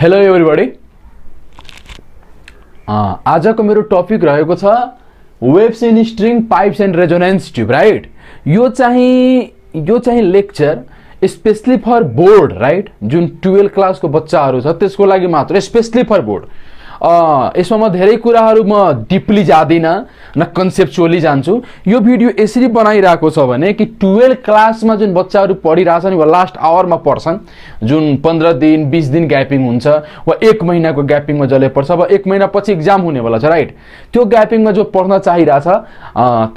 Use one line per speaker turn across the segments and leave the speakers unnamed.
Hello everybody. आजको मेरो topic रहेको छ waves in string pipes and resonance tube, right. यो चाहिँ lecture specially for board, right. जुन 12 क्लासको बच्चाहरू छ त्यसको लागि मात्र, स्पेशली फर बोर्ड। यसमा म धेरै कुराहरू म डिपली जादिनँ, न कन्सेप्चुअली जान्छु। यो भिडियो यसरी बनाइरहेको छ भने कि 12 क्लासमा जुन बच्चाहरू पढिरहेछन् वा लास्ट आवरमा पढ्छन्, जुन 15 दिन 20 दिन ग्यापिङ हुन्छ वा 1 महिनाको ग्यापिङमा जसले पढ्छ, अब 1 महिना पछि एक्जाम हुनेवाला छ, राइट। त्यो ग्यापिङमा जो पढ्न चाहिरहेछ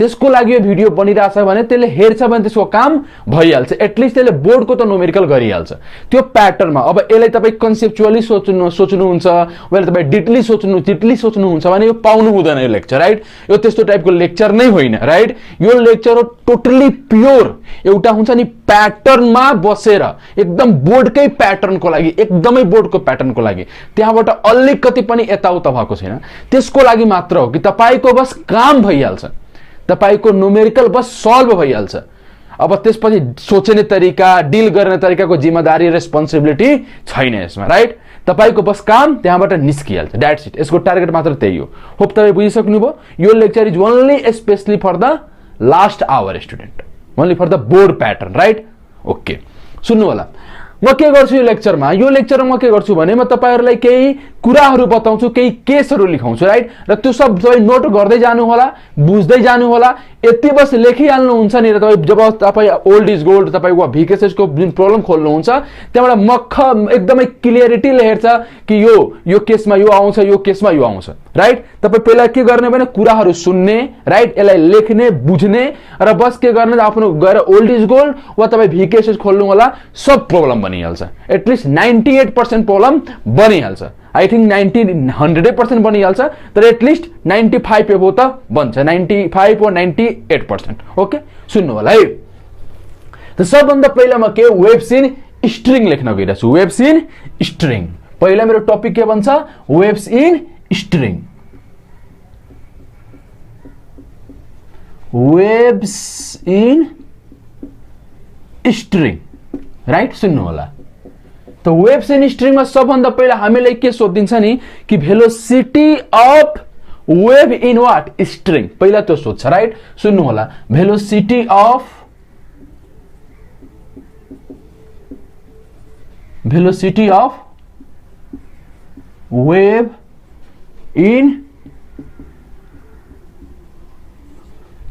त्यसको लागि यो भिडियो बनिरहेछ भने त्यसले हेर्छ भने त्यसको काम भइहाल्छ। एटलिस्ट त्यसले बोर्डको त न्युमेरिकल गरिहाल्छ त्यो प्याटर्नमा। अब यसलाई तपाईँ कन्सेप्चुअली सोच्नुहुन्छ, वा तपाईँ डिटली सोच्नुहुन्छ भने यो पाउनु हुँदैन यो लेक्चर, राइट। यो त्यस्तो टाइपको लेक्चर नै होइन, राइट। यो लेक्चर हो टोटली प्योर, एउटा हुन्छ नि प्याटर्नमा बसेर, एकदम बोर्डकै प्याटर्नको लागि, एकदमै बोर्डको प्याटर्नको लागि, त्यहाँबाट अलिकति पनि यताउता भएको छैन, त्यसको लागि मात्र हो कि तपाईको बस काम भइहाल्छ, तपाईको न्युमेरिकल बस सल्भ भइहाल्छ। अब त्यसपछि सोच्ने तरिका, डिल गर्ने तरिकाको जिम्मेदारी, रेस्पोन्सिबिलिटी छैन यसमा, राइट। तपाईको बस काम त्यहाँबाट निस्किहाल्छ, द्याट्स इट। यसको टार्गेट मात्र त्यही हो। होप तपाईँ बुझिसक्नुभयो। यो lecture is only specially for the last hour student, only for the board pattern, right. Okay, सुन्नु होला। म के गर्छु यो लेक्चरमा म के गर्छु भने म तपाईहरुलाई केही कुराहरू बताउँछु, केही केसहरू लेखाउँछु, राइट। र त्यो सब तपाईँ नोट गर्दै जानु होला, बुझ्दै जानु होला। यति बस लेखिहाल्नुहुन्छ नि, र तपाईँ जब तपाईँ ओल्ड इज गोल्ड, तपाईँ वा भिकेएसएसको जुन प्रब्लम खोल्नुहुन्छ त्यहाँबाट मक्ख एकदमै क्लियरिटीले हेर्छ कि यो केसमा यो आउँछ, यो केसमा यो आउँछ, राइट। तपाईँ पहिला के गर्ने भने कुराहरू सुन्ने, राइट, यसलाई लेख्ने, बुझ्ने, र बस के गर्ने आफ्नो गएर ओल्ड इज गोल्ड वा तपाईँ भिकेएसएस खोल्नु होला, सब प्रब्लम बनिहाल्छ। एटलिस्ट 98% प्रब्लम बनिहाल्छ। आई थिंक 100% बनिहाल्छ, तर एटलिस्ट 95 एबो त बन्छ, 95 और 98%। ओके, सुन्नु होला है। त सबभन्दा पहिला म के वेव्स इन स्ट्रिङ लेख्न गइरहेको छु। वेव्स इन स्ट्रिङ, पहिला मेरो टपिक के भन्छ? Waves in string. Waves in string, right. सुन्नु होला। त वेव्स इन स्ट्रिङमा सबभन्दा पहिला हामीलाई के सोधिन्छ नि कि velocity of wave in what? String. पहिला त्यो सोध्छ, राइट। सुन्नु होला। Velocity of wave in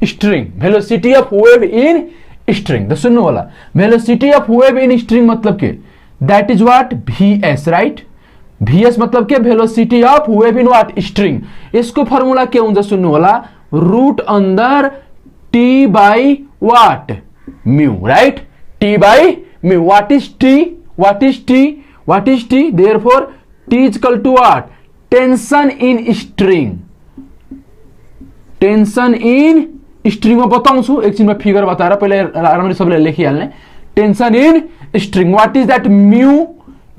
string, velocity of wave in string. त सुन्नु होला, velocity of wave in string मतलब के? That is what? VS, right. VS मतलब के? Velocity of wave in what? String. इसको फर्मुला के हुन्छ? सुन्नु होला, root under T by what? Mu, right. T by mu. What is T? Therefore T is equal to what? Tension in string. Tension in string में बताउँछु, एकछिन में figure बताएर पहिले राम्ररी सबैले लेखिहाल्ने। Tension in string, what is that? Mu.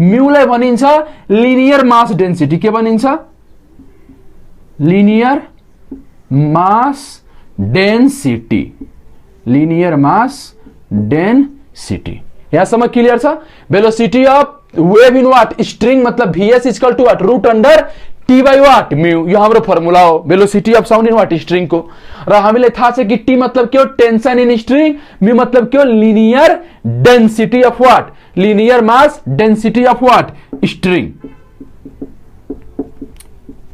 म्यूलाई भनिन्छ लिनियर मास डेन्सिटी। के भनिन्छ? Linear mass density. Linear mass density. यहाँसम्म क्लियर छ? Velocity of wave in what? String मतलब VS is equal to what? Root under T by what? Mu. यो हाम्रो formula हो velocity of sound in what? String को। र हामीलाई थाहा छ कि T मतलब के हो? Tension in string. म्यू मतलब के हो? Linear density of what? Linear mass density of what? String.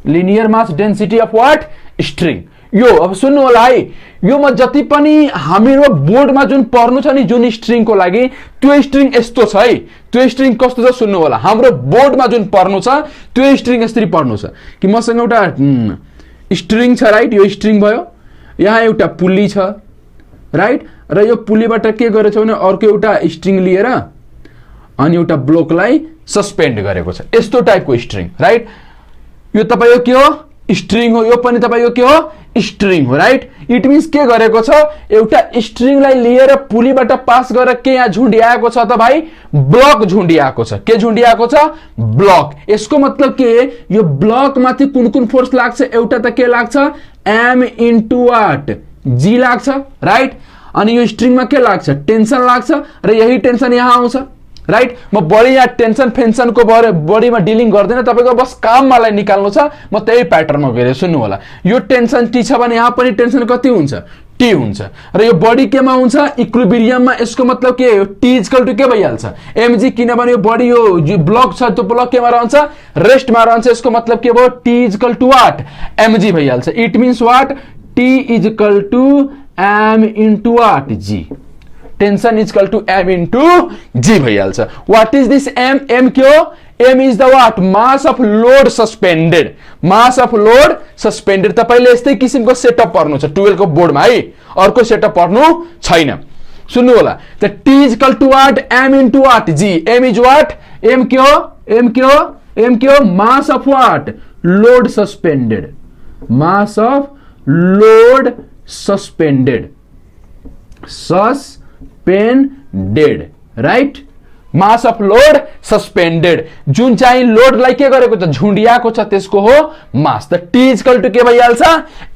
Linear mass density of what? String. यो अब सुन्नु होला है, यो म जति पनि हाम्रो बोर्डमा जुन पढ्नु छ नि जुन स्ट्रिङको लागि, त्यो स्ट्रिङ यस्तो छ है। त्यो स्ट्रिङ कस्तो छ सुन्नु होला। हाम्रो बोर्डमा जुन पढ्नु छ त्यो स्ट्रिङ यसरी पढ्नु छ कि मसँग एउटा स्ट्रिङ छ, राइट। यो स्ट्रिङ भयो, यहाँ एउटा पुल्ली छ, राइट। र यो पुल्लीबाट के गरेछ भने अर्को एउटा स्ट्रिङ लिएर अनि एउटा ब्लकलाई सस्पेन्ड गरेको छ, यस्तो टाइपको स्ट्रिङ, राइट। यो तपाईको के हो? स्ट्रिङ हो। यो पनि तपाईको के हो? स्ट्रिङ हो, राइट। इट मिन्स के गरेको छ? एउटा स्ट्रिङलाई लिएर पुलीबाट पास गरेर के यहाँ झुन्डिआएको छ त भाइ? ब्लक झुन्डिआएको छ। के झुन्डिआएको छ? ब्लक। यसको मतलब के? यो ब्लक माथि कुन फोर्स लाग्छ? एउटा त के लाग्छ? M into what? G लाग्छ, राइट। अनि यो स्ट्रिङमा के लाग्छ? टेन्सन लाग्छ, र यही टेन्सन यहाँ आउँछ, राइट। म बढी यहाँ टेन्सन फेन्सनको बढीमा डिलिङ गर्दैन, तपाईँको बस काम मलाई निकाल्नु छ, म त्यही प्याटर्नमा गएर सुन्नु होला। यो टेन्सन टी छ भने यहाँ पनि टेन्सन कति हुन्छ, टी हुन्छ। र यो बडी केमा हुन्छ, इक्विलिब्रियममा। यसको मतलब के हो, टी इक्वल टु के भइहाल्छ, एमजी, किनभने यो बडी यो ब्लक छ त्यो ब्लक केमा रहन्छ, रेस्टमा रहन्छ। यसको मतलब के भयो, T equal to what, MG भइहाल्छ। It means what, T equal to M into what, G. Tension is equal to M into G भइहाल्छ। What is this M, M के हो, M is the what, mass of load suspended, mass of load suspended. तपाईले यस्तै किसिमको setup पढ्नु छ 12 को बोर्डमा है, अर्को सेटअप पढ्नु छैन। सुन्नु होला, त T is equal to what, M into what, G. M is what, M के हो, एम के हो, एम के हो, mass of what, load suspended, mass of load suspended, suspended, right. Mass of load suspended, जुन चाहिँ लोडलाई के गरेको छ, झुन्डियाको छ, त्यसको हो मास। त टी इक्वल टु के भइहाल्छ,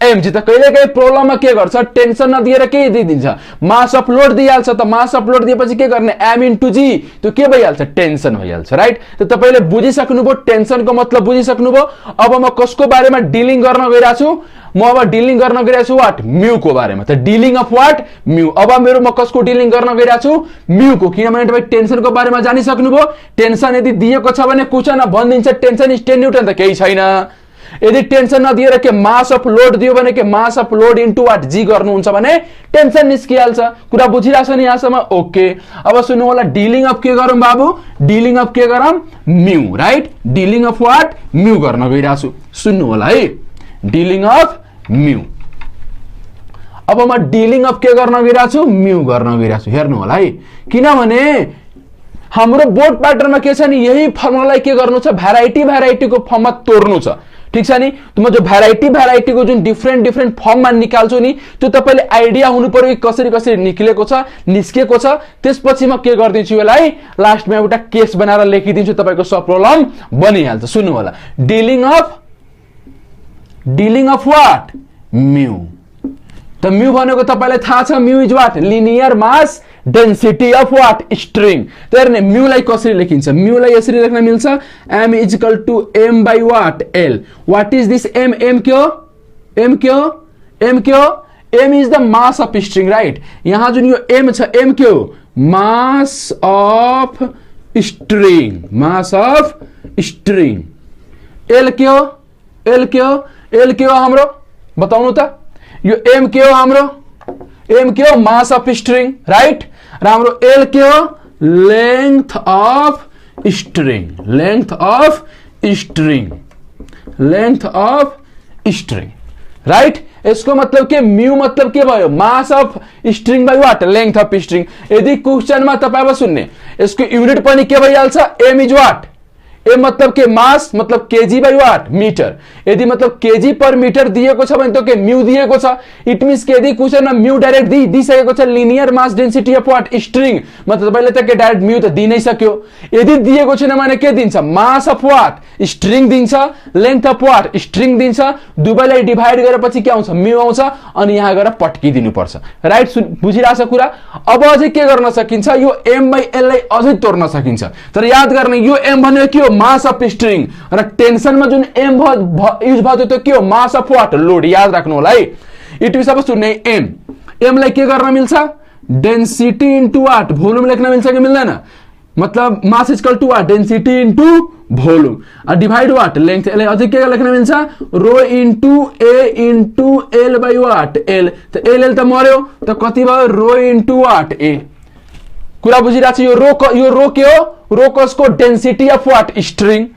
एमजी। त कहिलेकाहीँ प्रोब्लममा के गर्छ, टेन्सन नदिएर के दिइदिन्छ, मास अफ लोड दिइहाल्छ। त मास अफ लोड दिएपछि के गर्ने, एम इन्टु जी, त्यो के भइहाल्छ, टेन्सन भइहाल्छ, राइट। त तपाईले बुझिसक्नुभयो, टेन्सनको मतलब बुझिसक्नुभयो। अब म कसको बारेमा डिलिङ गर्न गइरहेको छु, म अब डिलिङ गर्न गइरहेको छु वाट, म्यूको बारेमा। त डिलिङ अफ वाट, म्यू। अब मेरो म कसको डिलिङ गर्न गइरहेको छु, म्यूको, किनभने तपाईँ टेन्सनको बारेमा जानिसक्नुभयो। टेन्सन यदि दिएको छ भने क्वेशनमा भनिदिन्छ टेन्सन इज 10 न्यूटन, त केही छैन। यदि टेन्सन नदिएर के मास अफ लोड दियो भने के mass of load into what, G गर्नुहुन्छ भने टेन्सन निस्किहाल्छ। कुरा बुझिरहेछ नि यहाँसम्म, ओके। अब सुन्नु होला, डिलिङ अफ के गरौँ बाबु, डिलिङ अफ के गरौँ, mu, right. Dealing of what, mu गर्न गइरहेको छु, सुन्नु होला है, डिलिङ अफ म्यू। अब म डिलिङ अफ के गर्न गइरहेको छु, म्यू गर्न गइरहेको छु, हेर्नु होला है। किनभने हाम्रो बोर्ड प्याटर्नमा के छ नि, यही फर्मुलालाई के गर्नु छ, भेराइटीको फर्ममा तोड्नु छ, ठीक छ नि। म जो भेराइटीको जुन डिफ्रेन्ट फर्ममा निकाल्छु नि, त्यो तपाईले आइडिया हुनु पर्यो कि कसरी निस्केको छ। त्यसपछि म के गर्दिन्छु, यसलाई लास्टमा एउटा केस बनाएर लेखिदिन्छु, तपाईको सब प्रब्लम बनिहाल्छ। सुन्नु होला, डिलिङ अफ वाट, म्यू। त म्यू भनेको तपाईलाई थाहा छ, mu is what, linear mass density of what, string. त हेर्ने म्यूलाई कसरी लेखिन्छ, म्यूलाई यसरी लेख्न मिल्छ, M is equal to M by what, L. What is this M, M के हो, एम के हो, एम के हो, M is the mass of string, right. यहाँ जुन यो एम छ, एम के हो, mass of string, mass of string. L के हो, एल के हो, एल के हो हाम्रो, बताउनु त, यो एम के हो हाम्रो, एम के हो, मास अफ स्ट्रिङ, राइट। र हाम्रो एल के हो, length of string, length of string, length of string, right. यसको मतलब के, म्यू मतलब के भयो, mass of string by what, length of string. यदि क्वेशनमा तपाईँ अब सुन्ने, यसको युनिट पनि के भइहाल्छ, एम इज वाट, ए मतलब के, मास मतलब केजी बाई वाट, मीटर। यदि मतलब केजी पर मीटर दिएको छ भने त के म्यू दिएको छ। इट मिन्स के यदि क्वेशनमा म्यू डाइरेक्ट दिइसकेको छ, linear mass density of what, string, मतलब तपाईले त के डाइरेक्ट म्यू त दिइ नै सक्यो। यदि दिएको छैन भने के दिन्छ, मास अफ वाट, स्ट्रिङ दिन्छ, लेंथ अफ वाट, स्ट्रिङ दिन्छ। दुवैलाई डिभाइड गरेपछि के आउँछ, म्यू आउँछ, अनि यहाँ गएर पट्किदिनु पर्छ, राइट। बुझिरहेछ कुरा। अब अझै के गर्न सकिन्छ, यो एम बाई एल लाई अझै तोड्न सकिन्छ। तर याद गर्ने, यो एम भनेको के हो, मास अफ स्ट्रिङ, र टेन्सनमा जुन एम युज भयो त्यो के हो, मास अफ वाट, लोड। याद राख्नु होला है। इट मिन्स अब सुन्ने, एम, एम लाई के गर्न मिल्छ, डेन्सिटी इन्टु वाट, भोल्युम लेख्न मिल्छ कि मिल्दैन, मतलब mass equal to what, density into volume, divide what, length. यसलाई अझै के लेख्न मिल्छ, rho into A into L by what, L. त एल त मर्यो, त कति भयो, रो इन्टु वाट, ए। कुरा बुझिरहेछ। यो रो के हो, रो कसको, density of what, string.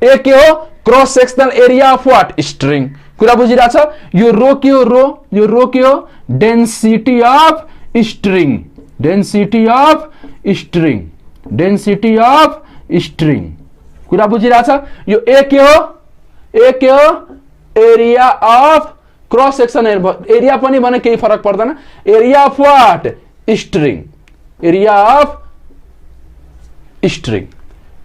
A के हो, cross sectional area of what, string. कुरा बुझिरहेछ। यो रो के हो, यो रो के हो, density of string, density of string, density of string. कुरा बुझिरहेछ। यो ए के हो, ए के हो, area of cross section, area पनि भने केही फरक पर्दैन, area of what, string, area of string,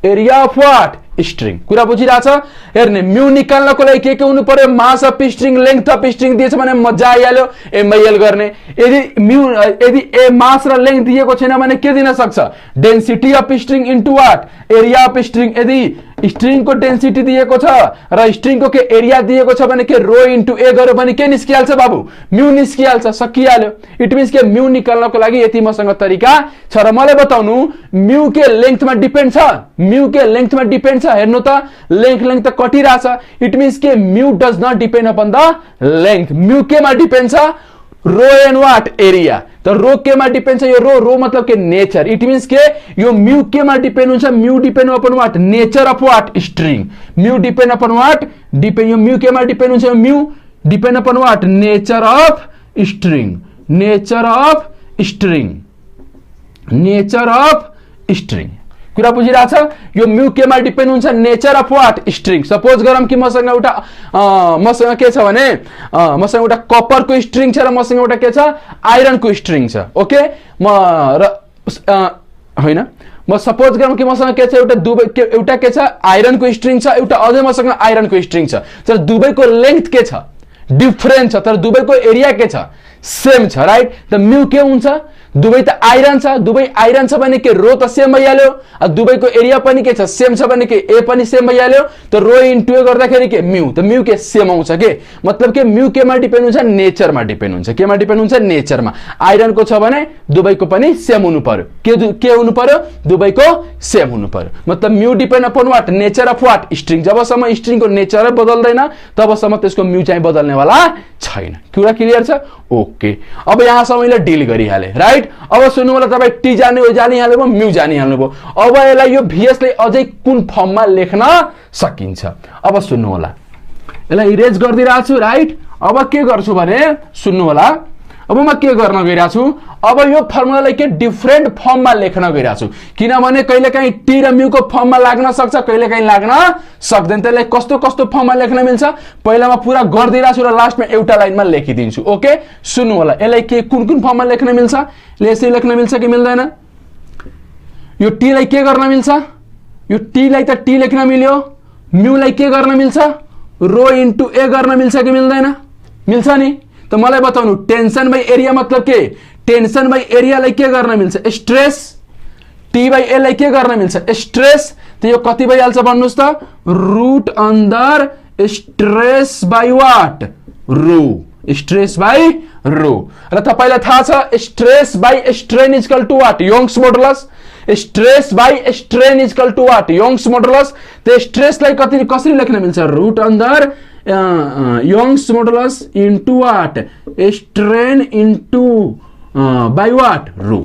area of what, string कुरा बुझिरहेछ हेर्ने म्यू निकाल्नको लागि के हुनु पर्यो mass of string length of string दिएछ भने मजा आइहाल्यो ML गर्ने यदि ए मास र लेंथ दिएको छैन भने के दिन सक्छ density of string into what area of string यदि स्ट्रिङ को डेन्सिटी दिएको छ र स्ट्रिङ को के एरिया दिएको छ भने के रो इन्टु ए गर्यो भने के निस्किहाल्छ बाबु म्यू निस्किहाल्छ सकिहाल्यो इट मिन्स के म्यू निकाल्नको लागि यति मसँग तरिका छ र मलाई बताउनु म्यू के लेंथमा डिपेन्ड छ म्यू के लेंथमा डिपेन्ड छ हेर्नु त लेंथ त कटिरहेछ इट मिन्स के mu does not depend upon the length mu केमा डिपेन्ड छ रो एन्ड वाट एरिया त रो केमा डिपेन्ड छ यो रो मतलब के नेचर इट मिन्स के यो म्यू केमा डिपेन्ड हुन्छ mu depend upon what nature of what string mu depend upon what यो म्यू केमा डिपेन्ड हुन्छ mu depend upon what nature of string nature of string कुरा बुझिरहेछ यो म्यू केमा डिपेन्ड हुन्छ nature of what string suppose गरौँ कि मसँग के छ भने मसँग एउटा कपरको स्ट्रिङ छ र मसँग एउटा के छ आइरनको स्ट्रिङ छ ओके होइन म सपोज गरौँ कि मसँग के छ एउटा के छ आइरनको स्ट्रिङ छ एउटा अझै मसँग आइरनको स्ट्रिङ छ तर दुवैको लेंथ के छ डिफरेन्ट छ तर दुवैको एरिया के छ सेम छ राइट त म्यू के हुन्छ दुवै त आइरन छ दुवै आइरन छ भने के रो त सेम भइहाल्यो दुवैको एरिया पनि के छ सेम छ भने के ए पनि सेम भइहाल्यो त रो इन्टु ए गर्दाखेरि के म्यू त म्यू के सेम आउँछ के मतलब के म्यू केमा डिपेन्ड हुन्छ नेचरमा डिपेन्ड हुन्छ केमा डिपेन्ड हुन्छ नेचरमा आइरनको छ भने दुवैको पनि सेम हुनु पर्यो के हुनु पर्यो दुवैको सेम हुनु पर्यो मतलब mu depend upon what nature of what string जबसम्म स्ट्रिङको नेचर बदल्दैन तबसम्म त्यसको म्यू चाहिँ बदल्नेवाला छैन कुरा क्लियर छ ओके अब यहाँसम्मले डिल गरिहाले राइट अब सुन्नु होला तपाईं टी जानिहाल्नु भयो म्यू जानिहाल्नु भयो अब यसलाई यो भीएस ले अझै कुन फर्ममा लेख्न सकिन्छ अब सुन्नु होला यसलाई इरेज गरिदिरहेको छु राइट अब के गर्छु भने सुन्नु होला अब म के गर्न गइरहेको छु अब यो फर्मुलालाई के डिफरेन्ट फर्ममा लेख्न गइरहेको छु किनभने कहिलेकाहीँ टी र म्यू को फर्ममा लाग्न सक्छ कहिलेकाहीँ लाग्न सक्दैन त्यसलाई कस्तो कस्तो फर्ममा लेख्न मिल्छ पहिला म पुरा गर्दिरहेको छु र लास्टमा एउटा लाइनमा लेखिदिन्छु ओके सुन्नु होला यसलाई के कुन फर्ममा लेख्न मिल्छ यसरी लेख्न मिल्छ कि मिल्दैन यो टी लाई के गर्न मिल्छ यो टी लाई त टी लेख्न मिल्यो म्यू लाई के गर्न मिल्छ रो इन्टु ए गर्न मिल्छ कि मिल्दैन मिल्छ नि त मलाई बताउनु टेंशन बाई एरिया मतलब के टेंशन बाई एरिया लाई के गर्न मिल्छ स्ट्रेस टी बाई ए लाई के गर्न मिल्छ स्ट्रेस त यो कति भइहाल्छ भन्नुस् त root under stress by what rho stress by rho र तपाईलाई थाहा छ stress by strain equal to what Young's modulus stress by strain equal to what Young's modulus त स्ट्रेस लाई कसरी लेख्न मिल्छ root under Young's modulus into what strain into by what rho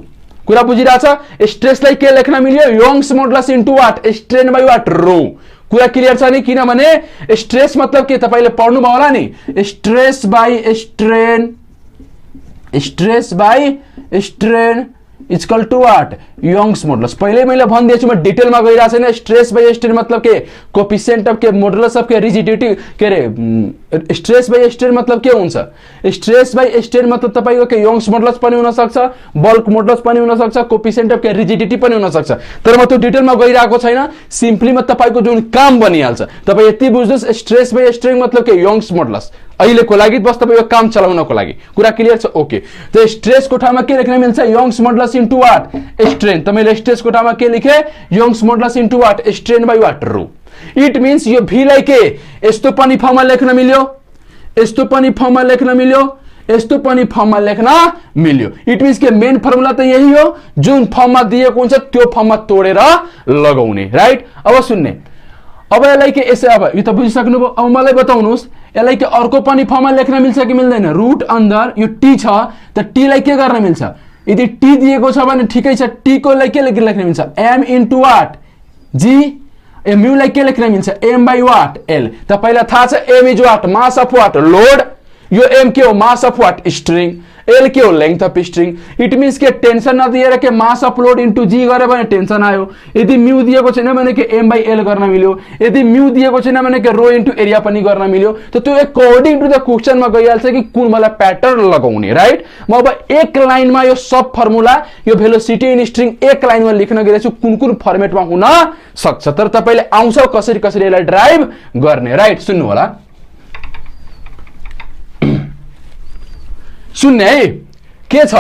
कुरा बुझिरहेछ स्ट्रेसलाई के लेख्न मिल्यो Young's modulus into what strain by what rho कुरा क्लियर छ नि किनभने स्ट्रेस मतलब के तपाईले पढ्नु भयो होला नि stress by strain equal to what Young's modulus पहिले मैले भनिदिएछु म डिटेलमा गइरहेको छैन स्ट्रेस बाई स्ट्रेन मतलब के कोफिसिएन्ट अफ के मोडुलस अफ के रिजिडिटी के रे स्ट्रेस बाई स्ट्रेन मतलब के हुन्छ स्ट्रेस बाई स्ट्रेन मतलब तपाईको के योंग्स मोडुलस पनि हुन सक्छ बल्क मोडुलस पनि हुन सक्छ कोफिसिएन्ट अफ के रिजिडिटी पनि हुन सक्छ तर म त्यो डिटेलमा गइरहेको छैन सिम्पली म तपाईको जुन काम बनिहाल्छ तपाई यति बुझ्नुस् स्ट्रेस बाई स्ट्रेन मतलब के योंग्स मोडुलस अहिलेको लागि बस तपाईको काम चलाउनको लागि कुरा क्लियर छ ओके त स्ट्रेस को ठाउँमा के लेख्न मिल्छ Young's modulus into what strain त मैले स्ट्रेस को ठाउँमा के लेखे Young's modulus into what strain by what rho it means यो भी लाई के यस्तो पनि फर्ममा लेख्न मिल्यो यस्तो पनि फर्ममा लेख्न मिल्यो यस्तो पनि फर्ममा लेख्न मिल्यो इट मिन्स के मेन फर्मुला त यही हो जुन फर्ममा दिएको हुन्छ त्यो फर्ममा तोडेर लगाउने राइट अब सुन्ने अब यसलाई के यसै अब यो त बुझिसक्नु भयो अब मलाई बताउनुस् यसलाई के अर्को पनि फर्ममा लेख्न मिल्छ कि मिल्दैन रूट अंडर यो टी छ त टी लाई के गर्न मिल्छ यदि टी दिएको छ भने ठिकै छ टी को लाई के लेख्न मिल्छ m into what G mu लाई के लेख्न मिल्छ m बाई वाट l त पहिला थाहा छ m is what mass of what load यो एम के हो mass of what string, L के हो length of string. It means के टेंशन नदिएर के मास अपलोड इन्टु जी गरे भने टेंशन आयो। यदि म्यू दिएको छैन भने के एम बाई एल गर्न मिल्यो, यदि म्यू दिएको छैन भने के रो इन्टु एरिया पनि गर्न मिल्यो। त त्यो अकॉर्डिंग टु द क्वेशनमा गइहाल्छ कि कुन मलाई प्याटर्न लगाउने, राइट। म अब एक लाइनमा यो सब फर्मुला, यो भेलोसिटी इन स्ट्रिङ एक लाइनमा लेख्न गइरहेछु कुन कुन फर्मेटमा हुन सक्छ। तर तपाईले आउँछ कसरी कसरी यसलाई ड्राइभ गर्ने, राइट। सुन्नु होला, सुन्ने है के छ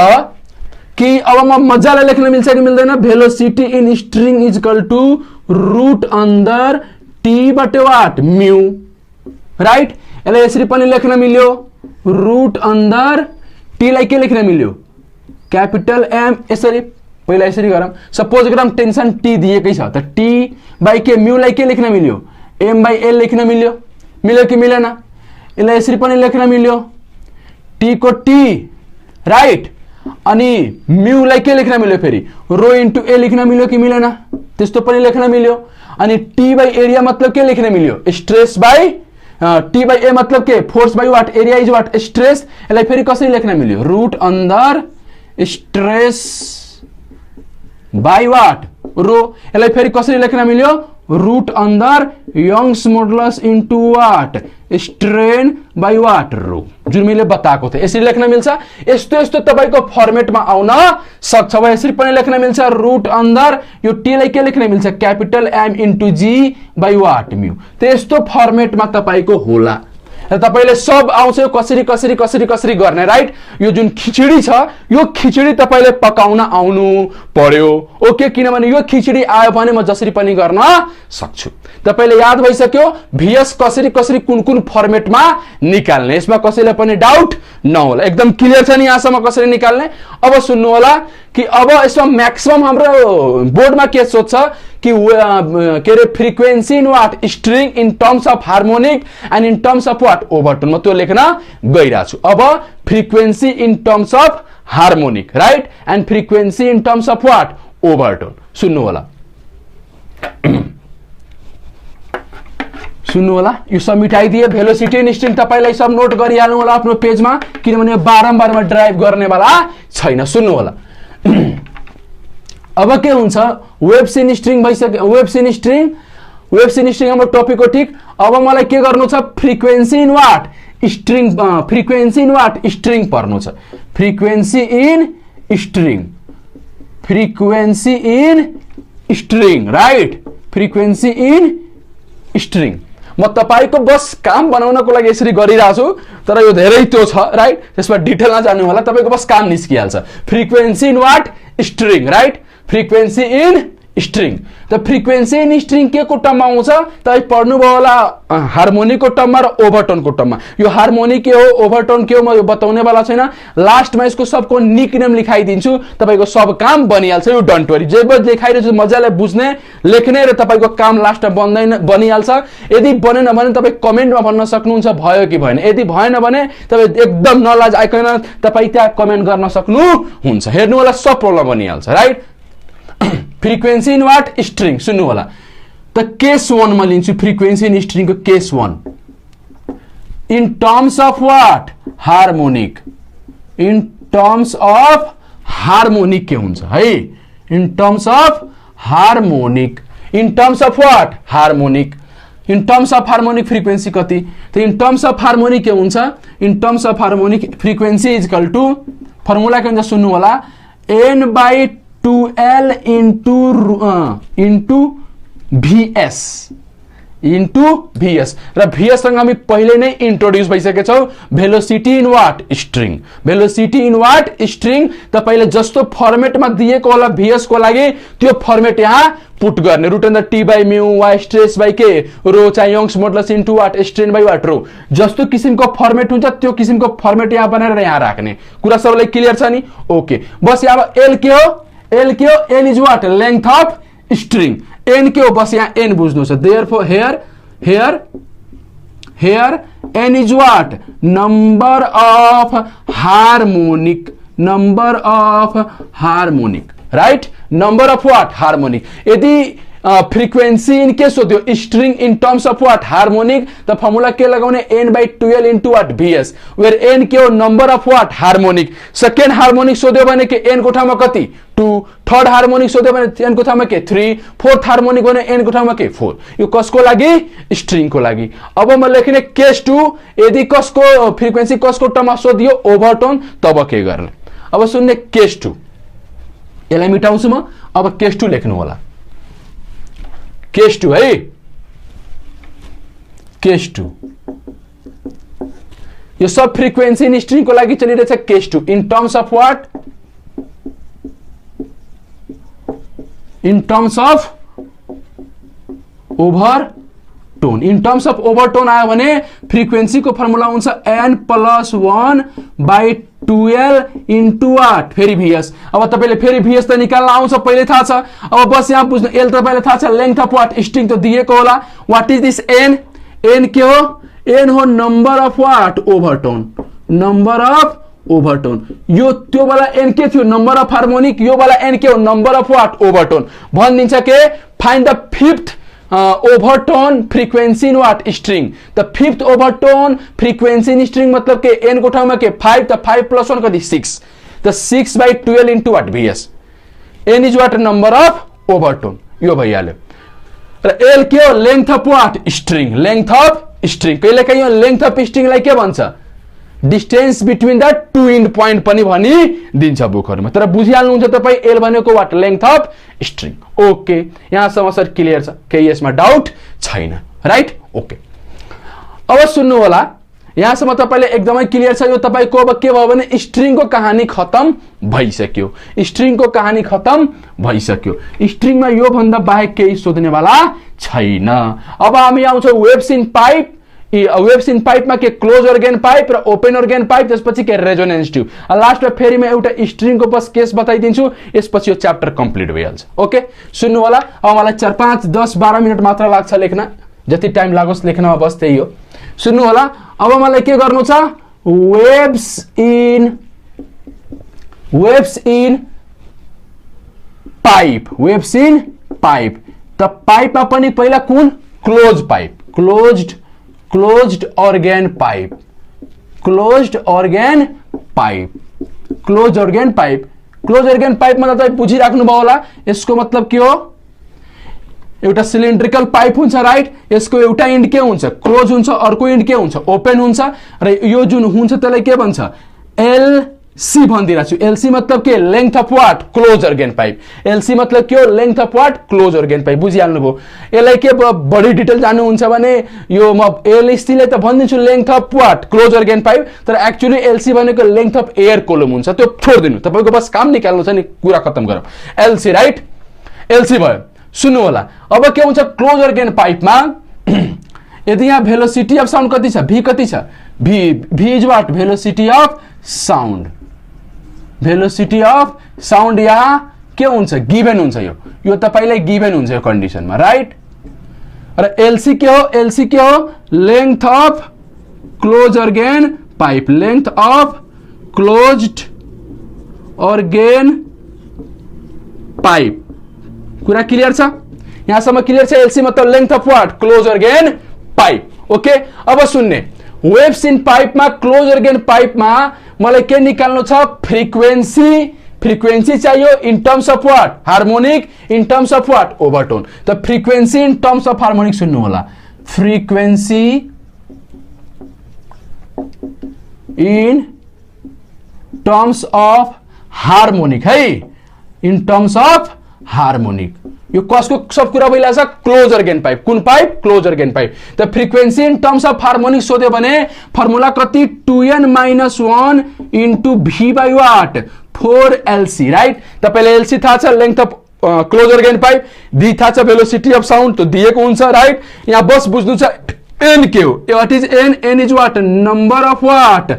कि अब म मजाले लेख्न मिल्छ कि मिल्दैन। Velocity in string is equal to root under T बटे वाट म्यू, राइट। यसलाई यसरी पनि लेख्न मिल्यो, रूट अंडर टी लाई के लेख्न मिल्यो, क्यापिटल एम। यसरी पहिला यसरी गरौँ, सपोज गरौँ टेंशन टी दिएकै छ त टी बाई के म्यू लाई के लेख्न मिल्यो, एम बाई एल लेख्न मिल्यो, मिल्यो कि मिलेन। यसलाई यसरी पनि लेख्न मिल्यो, टी को टी, राइट। अनि म्यू लाई के लेख्न मिल्यो, फेरि रो इन्टु ए लेख्न मिल्यो कि मिलेन, त्यस्तो पनि लेख्न मिल्यो। अनि टी बाई एरिया मतलब के लेख्न मिल्यो, stress by T by A मतलब के force by what, area is what stress. यसलाई फेरि कसरी लेख्न मिल्यो, root under stress by what rho. यसलाई फेरि कसरी लेख्न मिल्यो, root under Young's modulus into what strain by what rho, जुन मैले बताएको थिएँ। यसरी लेख्न मिल्छ। यस्तो यस्तो तपाईको फर्मेटमा आउन सक्छ। अब यसरी पनि लेख्न मिल्छ, रूट अंडर यो टी लाई के लेख्न मिल्छ, capital M into G by what mu. त्यस्तो फर्मेटमा तपाईको होला। र तपाईले सब आउँछ कसरी कसरी कसरी कसरी गर्ने, राइट। यो जुन खिचडी छ यो खिचडी तपाईले पकाउन आउनु पर्यो, ओके। किनभने यो खिचडी आयो भने म जसरी पनि गर्न सक्छु। तपाईले याद भइसक्यो भीएस कसरी कसरी कुन कुन फर्मेटमा निकाल्ने, यसमा कसैलाई पनि डाउट नहोला, एकदम क्लियर छ नि यहाँसम्म कसरी निकाल्ने। अब सुन्नु होला कि अब यसमा म्याक्सिमम हाम्रो बोर्डमा के सोध्छ कि के रे frequency in what string in terms of harmonic and in terms of what overtone, म त्यो लेख्न गइरहेको छु। अब frequency in terms of harmonic, right, and frequency in terms of what overtone. सुन्नु होला, सुन्नु होला, यो सब मिटाइदिए। भेलोसिटी इन स्ट्रिङ तपाईलाई सब नोट गरिहाल्नु होला आफ्नो पेजमा, किनभने बारम्बारमा ड्राइभ गर्नेवाला छैन। सुन्नु होला, अब के हुन्छ, वेव्स इन स्ट्रिङ भइसक्यो। वेव्स इन स्ट्रिङ हाम्रो टपिक हो, ठिक। अब मलाई के गर्नु छ, frequency in what string, frequency in what string पर्नु छ, frequency in string, frequency in string, right, frequency in string. म तपाईको बस काम बनाउनको लागि यसरी गरिरहेको छु, तर यो धेरै त्यो छ, राइट। त्यसमा डिटेलमा जानु होला, तपाईको बस काम निस्किहाल्छ। Frequency in what string, right, frequency in string. त फ्रिक्वेन्सी इन स्ट्रिङ के को टर्ममा आउँछ, तपाई पढ्नुभयो होला हार्मोनिकको टर्ममा र ओभरटोनको टर्ममा। यो हार्मोनिक के हो, ओभरटोन के हो, म यो बताउने वाला छैन। लास्टमा यसको सबको निकनेम लेखाइदिन्छु, तपाईको सब काम बनिहाल्छ। यो डोन्ट वरी, जे लेखाइरहेछु मजाले बुझ्ने, लेख्ने र तपाईको काम लास्टमा बनिहाल्छ। यदि बनेन भने तपाई कमेन्टमा भन्न सक्नुहुन्छ भयो कि भएन। यदि भएन भने तपाई एकदम नलाज आइकन तपाई त्यहाँ कमेन्ट गर्न सक्नुहुन्छ। हेर्नु होला, सब प्रब्लम बनिहाल्छ, right. Frequency in what string, सुन्नु होला। त केस 1 मा लिन्छु फ्रिक्वेन्सी इन स्ट्रिङ को case 1 in terms of what harmonic, in terms of harmonic के हुन्छ है, in terms of harmonic, in terms of what harmonic, in terms of harmonic frequency कति, त इन टर्म्स अफ हार्मोनिक के हुन्छ, in terms of harmonic frequency is equal to, formula के हुन्छ सुन्नु होला, n by 2l into VS, into VS. र VS सँग हामी पहिले नै इन्ट्रोड्युस भइसकेका छौं। Velocity in what string, velocity in what string तपाईले जस्तो फर्मेटमा दिएको होला भीएस को लागि त्यो फर्मेट यहाँ पुट गर्ने, root under T by mu Y stress by के रो चाहे Young's modulus into what strain by what rho, जस्तो किसिमको फर्मेट हुन्छ त्यो किसिमको फर्मेट यहाँ बनाएर यहाँ राख्ने। कुरा सबैलाई क्लियर छ नि, ओके। बस यहाँ एल के हो, एल के हो, L is what length of string, N के हो, बस यहाँ एन बुझ्नु छ। Therefore here n is what number of harmonic, number of harmonic, right, number of what harmonic। यदि फ्रिक्वेन्सी इन के सोध्यो string in terms of what harmonic त फर्मुला के लगाउने n/12 into what vs where n के हो number of what harmonic second harmonic सोध्यो भने के n को ठाउँमा कति 2 थर्ड हार्मोनिक सोध्यो भने n को ठाउँमा के 3 फोर्थ हार्मोनिक भने n को ठाउँमा के 4 यो कसको लागि स्ट्रिङ को लागि अब म लेख्ने केस 2 यदि कसको फ्रिक्वेन्सी कसको टर्ममा सोधियो ओभरटोन तब के गर्ने अब सुन्ने केस 2 यसलाई मिटाउँछु म अब केस 2 लेख्नु होला केस 2 है केस 2 यो सब फ्रिक्वेन्सी इन स्ट्रिङ को लागि चलिरहेछ case 2 in terms of what in terms of overtone in terms of overtone आयो भने फ्रिक्वेन्सी को फर्मुला हुन्छ n+1/12 इन्टु वाट फेरि vs अब तपाईले फेरि vs त निकाल्न आउँछ पहिले थाहा छ अब बस यहाँ बुझ्नु l तपाईलाई थाहा छ लेंथ अफ वाट स्ट्रिङ त दिएको होला व्हाट इज दिस n के हो n हो number of what overtone number of overtone यो त्यो वाला n के थियो नम्बर अफ हार्मोनिक यो वाला n के हो नम्बर अफ वाट ओभरटोन भनिदिन्छ के find the fifth overtone frequency in what string the fifth overtone frequency in string मतलब के n को ठाउँमा के 5 त 5 + 1 कति 6 त 6/12 into what vs n is what number of overtone यो भइहाल्यो र l के हो length of what string length of string कहिले काहीँ यो लेंथ अफ स्ट्रिङलाई के भन्छ distance between the two end point पनि भनि दिन्छ बुकहरुमा तर बुझिहाल्नुहुन्छ तपाई l भनेको what length of string okay यहाँसम्म सर क्लियर छ केही यसमा डाउट छैन राइट ओके अब सुन्नु होला यहाँसम्म तपाईले एकदमै क्लियर छ यो तपाईको अब के भयो भने स्ट्रिङको कहानी खतम भइसक्यो स्ट्रिङको कहानी खतम भइसक्यो स्ट्रिङमा यो भन्दा बाहेक केही सोध्ने वाला छैन अब हामी आउँछौ waves in pipe waves in pipe में के क्लोज अर्गेन पाइप र ओपन अर्गेन पाइप त्यसपछि के रेजोनेन्स ट्युब लास्ट में फेरि म एउटा स्ट्रिङ को बस केस बताइदिन्छु यसपछि यो च्याप्टर कम्प्लिट भइहाल्छ ओके सुन्नु होला अब मलाई 4 5 10 12 मिनेट मात्र लाग्छ लेख्न जति टाइम लागोस् लेख्नमा बस त्यही हो सुन्नु होला अब मलाई के गर्नु छ वेव्स इन पाइप त पाइपमा पनि पहिला कुन close pipe closed organ pipe close organ pipe मतलब तपाईं बुझिराख्नु भयो होला यसको मतलब के हो एउटा सिलिन्ड्रिकल पाइप हुन्छ राइट यसको एउटा एन्ड के हुन्छ क्लोज हुन्छ अर्को एन्ड के हुन्छ ओपन हुन्छ र यो जुन हुन्छ त्यसलाई के भन्छ LC भन्दिराछु LC मतलब के length of what close organ pipe LC मतलब के हो length of what close organ pipe बुझिहाल्नु भयो यसलाई के बढी डिटेल जान्नुहुन्छ भने यो म LC ले त भन्दिन्छु length of what close organ pipe तर एक्चुअली LC भनेको लेंथ अफ एयर कोलम हुन्छ त्यो छोड्दिनु तपाईको बस काम निकाल्नु छ नि कुरा खत्म गरौँ LC राइट LC भयो सुन्नु होला अब के हुन्छ क्लोज अर्गेन पाइपमा यदि यहाँ भेलोसिटी अफ साउन्ड कति छ v कति छ v is what velocity of sound यहाँ के हुन्छ गिभन हुन्छ यो तपाईलाई गिभन हुन्छ यो कन्डिसनमा राइट र LC के हो length of close organ pipe length of closed organ pipe कुरा क्लियर छ यहाँसम्म क्लियर छ LC मतलब length of what close organ pipe okay अब सुन्ने वेव्स इन पाइप में क्लोज अर्गेन पाइप में मलाई के निकाल्नु छ फ्रिक्वेन्सी चाहिए in terms of what harmonic in terms of what overtone तो frequency in terms of harmonic सुन्नु होला frequency in terms of harmonic है इन टर्म्स अफ हार्मोनिक यो कसको सब कुरा भइला छ क्लोज अर्गेन पाइप कुन पाइप क्लोज अर्गेन पाइप त frequency in terms of harmonic सोध्यो भने फर्मुला कति 2n - 1 into v by what 4LC right तपाईले LC थाहा छ length of close organ pipe v थाहा छ भेलोसिटी अफ साउन्ड त दिएको हुन्छ राइट यहाँ बस बुझ्नु छ n के हो what is n is what number of what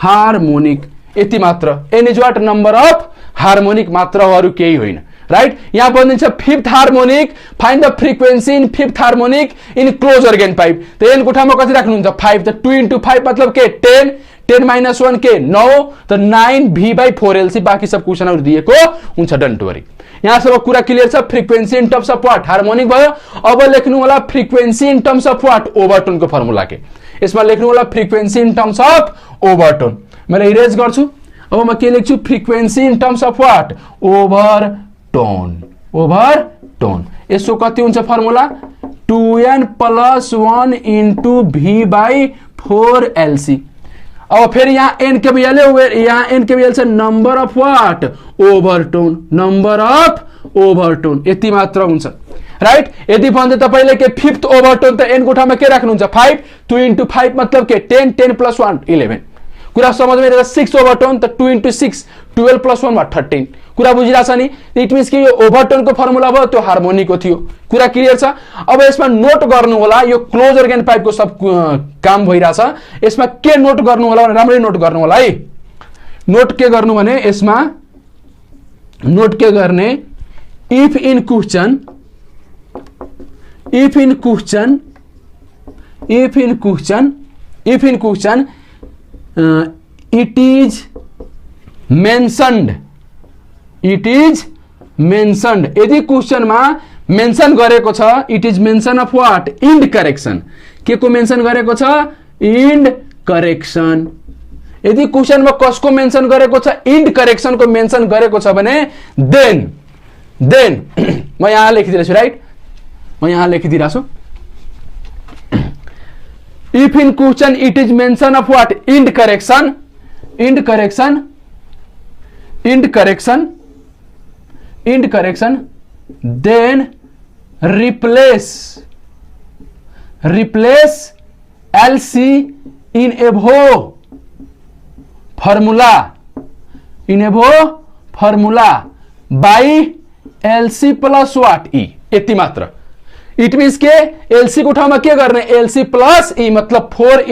harmonic यति मात्र n is what number of harmonic मात्र अरु केही होइन राइट यहाँ बनिन्छ fifth harmonic find the frequency in fifth harmonic in close organ pipe त n को ठाउँमा कति राख्नुहुन्छ 5 त 2 * 5 मतलब के 10 माइनस 1 के 9 तो 9v/4lc बाकी सब क्वेश्चन दिएको हुन्छ डोन्ट वरी। यहाँ सब कुरा क्लियर छ। Frequency in terms of what harmonic भयो। अब लेख्नु होला frequency in terms of what overtone को फर्मुला के यसमा लेख्नु होला frequency in terms of overtone. मैले इरेज गर्छु। अब म के लेख्छु frequency in terms of what overtone. Overtone यसको कति हुन्छ फर्मुला 2n + 1 * v/4lc। अब फिर यहाँ n के भइहाल्यो यहाँ n के भइहाल्छ number of what overtone. Number of overtone यति मात्र हुन्छ राइट। यदि भन्दै तपाईले के फिफ्थ ओभरटोन त n को ठाउँमा के राख्नुहुन्छ 5 2 * 5 मतलब के 10 10 + 1 11 कुरा समझमा आइरहेछ। 6 ओभरटोन त 2 * 6 12 + 1 13 कुरा बुझिरहेछ नि। इट मिन्स कि यो ओभरटोन को फर्मुला भयो त्यो हार्मोनिक को थियो। कुरा क्लियर छ। अब यसमा नोट गर्नु होला यो क्लोज अर्गन पाइप को सब काम भइरहेछ। यसमा के नोट गर्नु होला भने राम्ररी नोट गर्नु होला है। नोट के गर्नु भने यसमा नोट के गर्ने if in question it is mentioned यदि क्वेशन में मेंशन गरेको छ it is mention of what end correction के को मेंशन गरेको छ इंड करेक्शन। यदि क्वेशन में कसको मेंशन गरेको छ इंड करेक्शन को मेंशन गरेको छ भने देन म यहाँ लेखिदिरहेछु राइट। म यहाँ लेखिदिरहेछु if in question it is mention of what end correction then replace LC in above formula by LC plus what E यति मात्र। इट मीन्स के LC को ठाउँमा के गर्ने LC plus E मतलब 4 *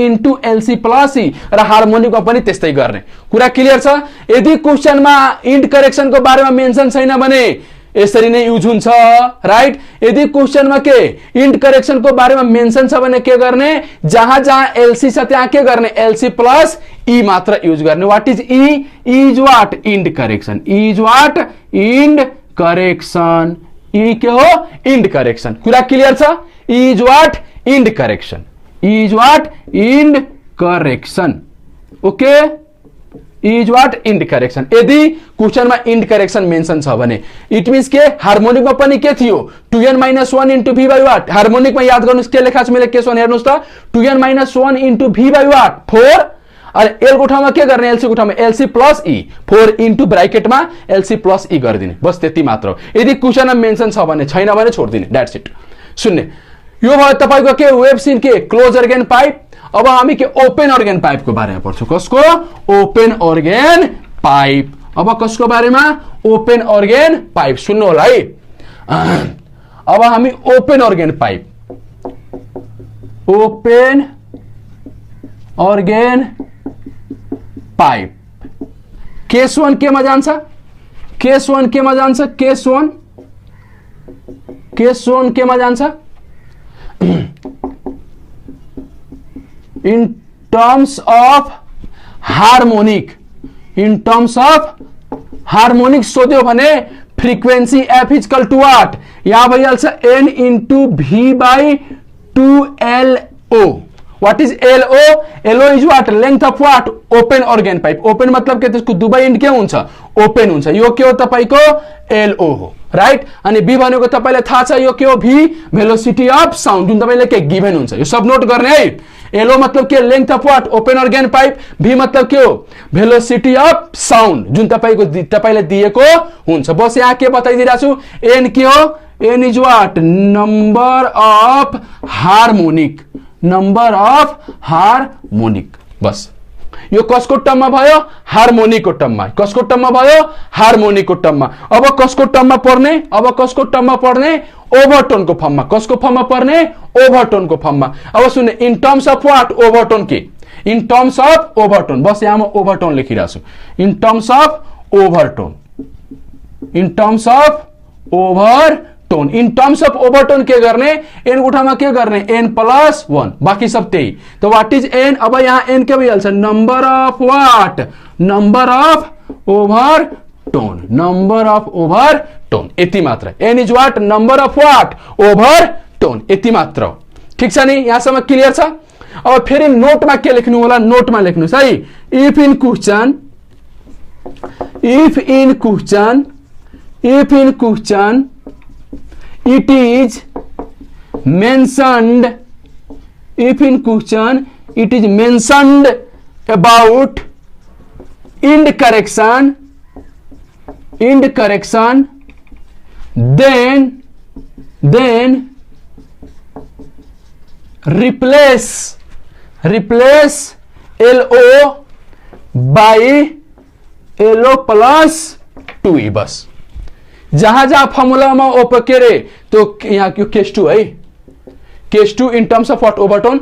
LC plus E र हार्मोनिक पनि त्यस्तै गर्ने। कुरा क्लियर छ। यदि क्वेशनमा इंड करेक्शन को बारेमा मेन्सन छैन भने यसरी नै युज हुन्छ राइट। यदि क्वेशनमा के इंड करेक्शन को बारेमा मेन्सन छ भने के गर्ने जहाँ LC छ त्यहाँ के गर्ने LC plus E मात्र युज गर्ने। What is E is what end correction. E के हो इंड करेक्शन। कुरा क्लियर छ। Is what end correction. Okay is what end correction. यदि क्वेशन में इंड करेक्शन मेंशन छ भने इट मीन्स के हार्मोनिक में पनि के थियो 2n - 1 * v / व्हाट हार्मोनिक में याद गर्नुस् के लेखा छ मैले केस 1 हेर्नुस् त 2n - 1 * v / व्हाट 4 और एल को ठाउँमा के गर्ने एलसी को ठाउँमा LC plus E 4 * ब्रैकेट में LC plus E गरिदिने बस त्यति मात्र हो। यदि क्वेशनमा मेन्सन छ भने छैन भने छोड्दिने दैट्स इट। सुन्ने यो भयो तपाईको के वेब सीन के क्लोज अर्गन पाइप। अब हामी के ओपन अर्गन पाइप को बारेमा पढ्छौं। कसको ओपन अर्गन पाइप। अब कसको बारेमा ओपन अर्गन पाइप सुन्नु होला है। अब हामी ओपन अर्गन पाइप केस 1 केमा जान्छ केस 1 केमा जान्छ इन टर्म्स अफ हार्मोनिक सोध्यो भने frequency f equal to what यहाँ भइहाल्छ n * v/2LO। What is LO? LO is what? Length of what? Open organ pipe. Open मतलब के त्यसको दुवै एन्ड के हुन्छ ओपन हुन्छ। यो के हो तपाईको LO हो राइट। अनि B भनेको तपाईलाई थाहा छ यो के हो V भेलोसिटी अफ साउन्ड जुन तपाईले के गिभन हुन्छ। यो सब नोट गर्ने है। LO मतलब के length of what open organ pipe. V मतलब के हो भेलोसिटी अफ साउन्ड जुन तपाईले दिएको हुन्छ। बस यहाँ के बताइदिरा छु n के हो n is what number of harmonic बस। यो कसको टर्ममा भयो हार्मोनिक को टर्ममा। कसको टर्ममा भयो हार्मोनिक को टर्ममा। अब कसको टर्ममा पर्ने ओभरटोन को फर्ममा। कसको फर्ममा पर्ने ओभरटोन को फर्ममा। अब सुन्ने in terms of what overtone के इन टर्म्स अफ ओभरटोन। बस यहाँ म ओभरटोन लेखिरा छु in terms of overtone tone in terms of overtone के गर्ने एन गुठामा के गर्ने n+1 बाकी सब त्यही तो व्हाट इज n अब यहाँ n के भइहाल्छ number of what number of overtone number of overtone यति मात्र n is what number of what overtone यति मात्र ठीक छ नि यहाँसम्म क्लियर छ अब फेरि नोटमा के लेख्नु होला नोटमा लेख्नुस् है if in question it is mentioned about end correction then replace LO by LO+2E बस जहां जहां फॉर्मूला में ओप के रे तो यहाँ क्यों केस 2 है case 2 in terms of what overtone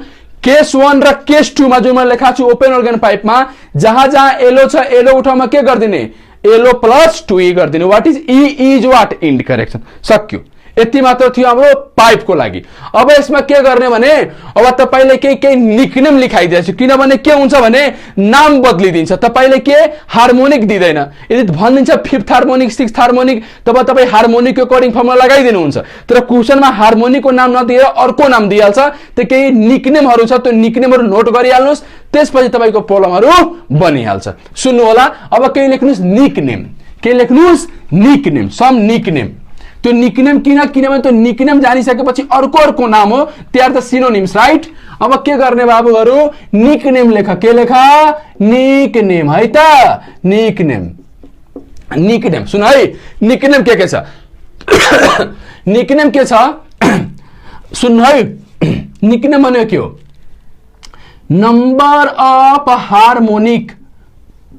case 1 र केस 2 मा जो मैं लेखा छु ओपन अर्गन पाइप में जहां जहां एलो छ एलो उठाउमा के गर्दिने LO+2E गर्दिने what is E is what end correction सक्यो यति मात्र थियो हाम्रो पाइपको लागि अब यसमा के गर्ने भने अब तपाईले केही निकनेम लेखाइदिएछु किनभने के हुन्छ भने नाम बदलिदिन्छ तपाईले के हार्मोनिक दिदैन यदि भनिन्छ फिफ्थ हार्मोनिक सिक्स्थ हार्मोनिक तब तपाई हार्मोनिकको कोडिङ फर्मुला लगाइदिनु हुन्छ तर क्वेशनमा हार्मोनिकको नाम नदिएर अर्को नाम दिइहाल्छ त्यो केही निकनेमहरु छ त्यो निकनेमहरु नोट गरिहाल्नुस् त्यसपछि तपाईको प्रब्लमहरु बनिहाल्छ सुन्नु होला अब के लेख्नुस् निकनेम के लेख्नुस् निकनेम सम निकनेम त्यो निकनेम किनभने त्यो निकनेम जानिसकेपछि अर्को नाम हो they are the synonyms right अब के गर्ने बाबुहरु निकनेम लेख के लेख निकनेम है त निकनेम सुन है निकनेम के छ निकनेम के छ सुन है निकनेम भने के हो number of harmonic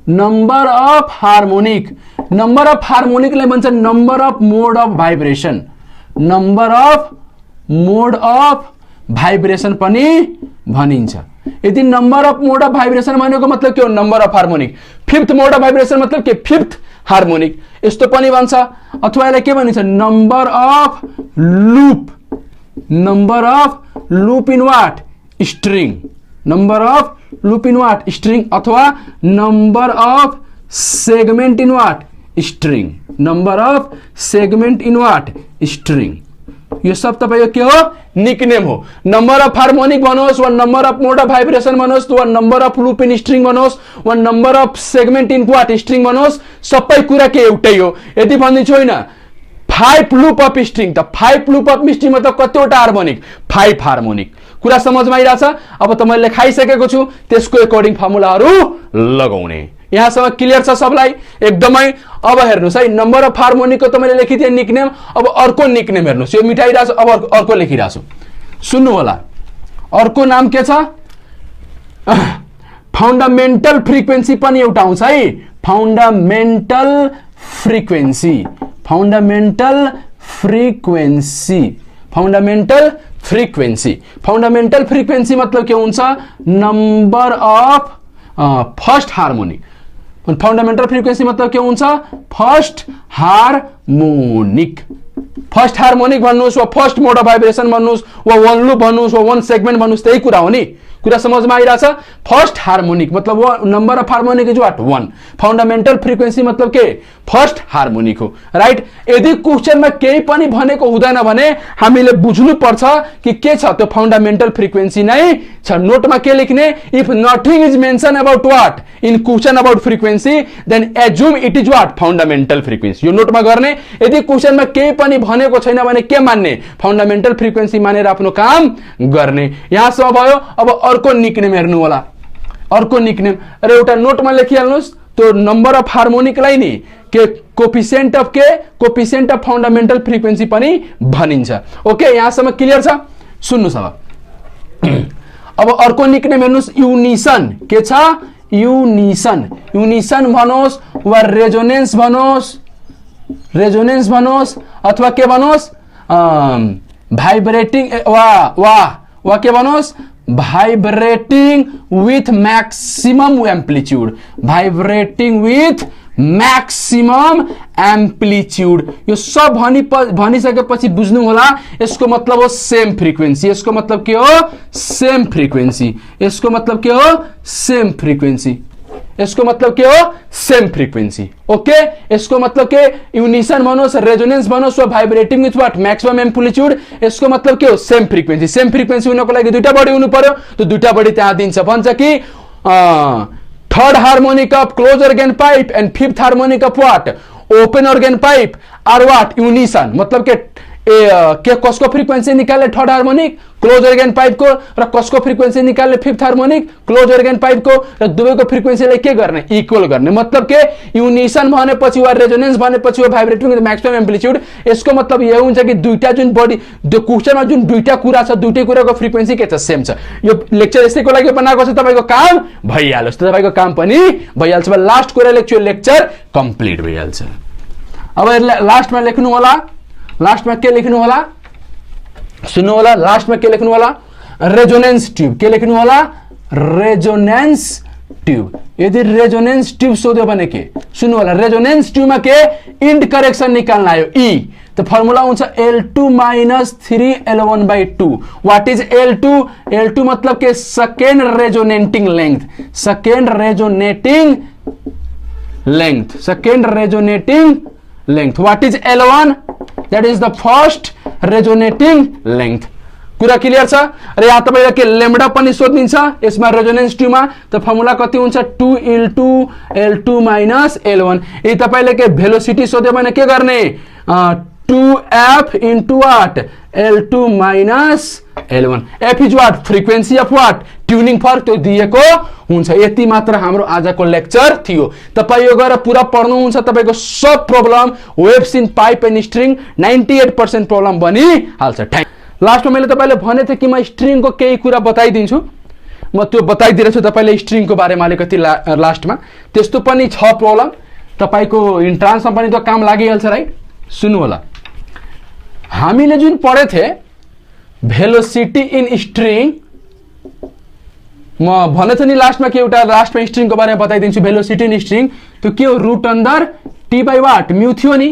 number of harmonic ले भन्छ number of mode of vibration number of mode of vibration पनि भनिन्छ यदि number of mode of vibration भनेको मतलब के हो number of harmonic fifth mode of vibration मतलब के फिफ्थ हार्मोनिक यस्तो पनि भन्छ अथवा यसलाई के भनिन्छ number of loop in what string number of loop in what string अथवा number of segment in what string number of segment in what string यो सब तपाईको के हो निकनेम हो नंबर अफ हार्मोनिक भन्नुहोस् वा number of mode of vibration भन्नुहोस् वा number of loop in string भन्नुहोस् वा number of segment in what string भन्नुहोस् सबै कुरा के एउटै हो यदि भन्दिछु हैन 5 लूप अफ स्ट्रिङ त 5 लूप अफ स्ट्रिङ मतलब कतिवटा हार्मोनिक 5 हार्मोनिक कुरा समझमा आइराछ अब त मैले लेखाइसकेको छु त्यसको अकॉर्डिंग फर्मुलाहरु लगाउने यहाँसम्म क्लियर छ सबलाई एकदमै अब हेर्नुस् है नंबर अफ हार्मोनिक को त मैले लेखिदिए निकनेम अब अर्को निकनेम हेर्नुस् यो मिटाइराछ अब अर्को लेखिराछु सुन्नु होला अर्को नाम के छ फंडामेंटल फ्रिक्वेन्सी पनि एउटा आउँछ है फंडामेंटल फ्रिक्वेन्सी मतलब के हुन्छ number of first harmonic fundamental frequency मतलब के हुन्छ फर्स्ट हार्मोनिक भन्नुस् वा फर्स्ट मोड अफ भाइब्रेसन भन्नुस् वा वन लूप भन्नुस् वा वन सेगमेंट भन्नुस् त्यही कुरा हो नि कुरा समझमा आइराछ फर्स्ट हार्मोनिक मतलब number of harmonic is what 1 fundamental frequency मतलब के फर्स्ट हार्मोनिक हो राइट यदि क्वेशनमा केही पनि भनेको हुँदैन भने हामीले बुझ्नु पर्छ कि के छ त्यो फंडामेंटल फ्रिक्वेन्सी नै छ नोटमा के लेख्ने if nothing is mention about what in question about frequency then assume it is what fundamental frequency यो नोटमा गर्ने यदि क्वेशनमा केही पनि भनेको छैन भने के मान्ने फंडामेंटल फ्रिक्वेन्सी मानेर आफ्नो काम गर्ने यहाँसम्म भयो अब अर्को निकनेम हेर्नु होला अर्को निकनेम र एउटा नोटमा लेखिहाल्नुस् तो नंबर अफ हार्मोनिकलाई नि के कोफिसिएंट अफ फंडामेंटल फ्रिक्वेन्सी पनि भनिन्छ ओके यहाँसम्म क्लियर छ सुन्नुस् अब अर्को निकनेम हेर्नुस् युनिसन के छ युनिसन भनोस् वा रेजोनेन्स भनोस् अथवा के भनोस् भाइब्रेटिङ वा के भनोस् vibrating with maximum amplitude maximum amplitude. यो सब भनिसकेपछि बुझ्नु होला यसको मतलब हो सेम फ्रिक्वेन्सी। यसको मतलब के हो? Same frequency. यसको मतलब के हो? Same frequency. यसको मतलब के हो? Same frequency. ओके, यसको मतलब के? यूनिसन भनोस्, रेजोनेन्स भनोस् वा vibrating with what? Maximum amplitude. यसको मतलब के हो? Same frequency. सेम फ्रिक्वेन्सी हुनको लागि दुईटा बडी हुनु पर्यो, त्यो दुईटा बडी त्यहाँ दिन्छ। भन्छ कि third harmonic of close organ pipe and fifth harmonic of what? Open organ pipe are what? Unison। मतलब के कसको फ्रिक्वेन्सी निकाल्ने? Third harmonic close organ pipe को, र कसको फ्रिक्वेन्सी निकाल्ने? Fifth harmonic close organ pipe को, र दुवैको फ्रिक्वेन्सीलाई के गर्ने? इक्वल गर्ने। मतलब के? यूनिसन भनेपछि वा रेजोनेन्स भनेपछि वा भाइब्रेटिङ विथ मैक्सिमम एम्प्लिट्युड। यसको मतलब यो हुन्छ कि दुईटा जुन बडी क्वेशनमा जुन दुईटा कुरा छ, दुईटै कुराको फ्रिक्वेन्सी के छ? सेम छ। यो लेक्चर यसैको लागि बनाएको छ, तपाईको काम भइहाल्छ। तपाईको काम पनि भइहाल्छ। लास्ट कुरा लेख्छु, लेक्चर कम्प्लिट भइहाल्छ। अब लास्टमा लेख्नु होला, लास्टमा के लेख्नु होला? सुन्नु होला, लास्टमा के लेख्नु होला? Resonance tube. के लेख्नु होला? Resonance tube. यदि रेजोनेन्स ट्युब सोध्यो भने के? सुन्नु होला, रेजोनेन्स ट्युबमा के? इन्ड करेक्सन निकाल्न आयो, ई। तो फर्मुला हुन्छ L2 minus 3L1/2। What is L2? L2 मतलब के? Second resonating length. Second resonating length. Second resonating length. What is L1? That is the first resonating length. कुरा क्लियर छ? र यहाँ तपाईलाई के लेम्डा पनि सोधिन्छ यसमा रेजोनेन्स ट्युबमा। त फर्मुला कति हुन्छ? 2 into L2 माइनस L1। यदि तपाईले के भेलोसिटी सोध्यो भने के गर्ने? 2F into what? L2 minus L1। F is what? Frequency of what? Tuning फर्क त्यो दिएको हुन्छ। यति मात्र हाम्रो आजको लेक्चर थियो। तपाई यो गरेर पुरा पढ्नुहुन्छ, तपाईको सब problem waves in pipe and string 98% problem बनिहाल्छ। लास्टमा मैले तपाईलाई भने थिएँ कि म स्ट्रिङको केही कुरा बताइदिन्छु, म त्यो बताइदिरहेछु तपाईलाई स्ट्रिङको बारेमा अलिकति लास्टमा। त्यस्तो पनि छ प्रब्लम, तपाईको इन्ट्रान्समा पनि त्यो काम लागिहाल्छ, राइट? सुन्नु होला, हामीले जुन पढे थे भेलोसिटी इन स्ट्रिङ, म भने थिएँ नि लास्टमा के एउटा लास्टमा स्ट्रिङको बारेमा बताइदिन्छु। भेलोसिटी इन स्ट्रिङ त्यो के हो? Root under T by what? Mu थियो नि,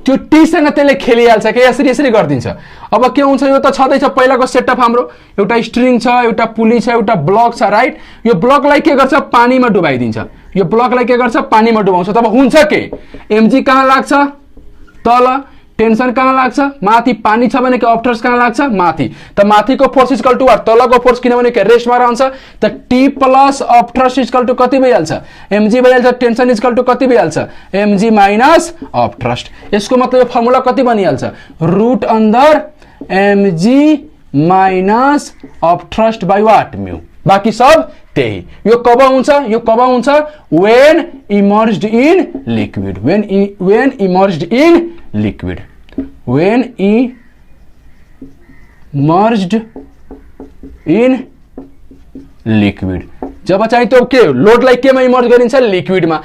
त्यो टी सँग त्यसले खेलिहाल्छ के? यसरी यसरी गरिदिन्छ। अब के हुन्छ? यो त छँदैछ पहिलाको सेटअप हाम्रो। एउटा स्ट्रिङ छ, एउटा पुली छ, एउटा ब्लक छ, राइट? यो ब्लकलाई के गर्छ? पानीमा डुबाइदिन्छ। यो ब्लकलाई के गर्छ? पानीमा डुबाउँछ। तब हुन्छ के? एमजी कहाँ लाग्छ? तल। टेंशन कहाँ लाग्छ? माथि। पानी छ भने के अफ कहाँ लाग्छ? माथि। त माथिको फोर्स इक्वल टु तलको फोर्स किनभने के रेस्टमा रहन्छ। त T plus of thrust equal to कति भइहाल्छ? एमजी भइहाल्छ। टेंशन इक्वल टु कति भइहाल्छ? MG minus of thrust. यसको मतलब फर्मुला कति बनिहाल्छ? Root under MG minus of thrust by what? Mu. बाकी सब त्यही। यो कब हुन्छ? यो कब हुन्छ? When immersed in liquid. When immersed in liquid. When immersed in liquid. जब चाहिँ त्यो के लोडलाई केमा इमर्ज गरिन्छ? लिक्विडमा।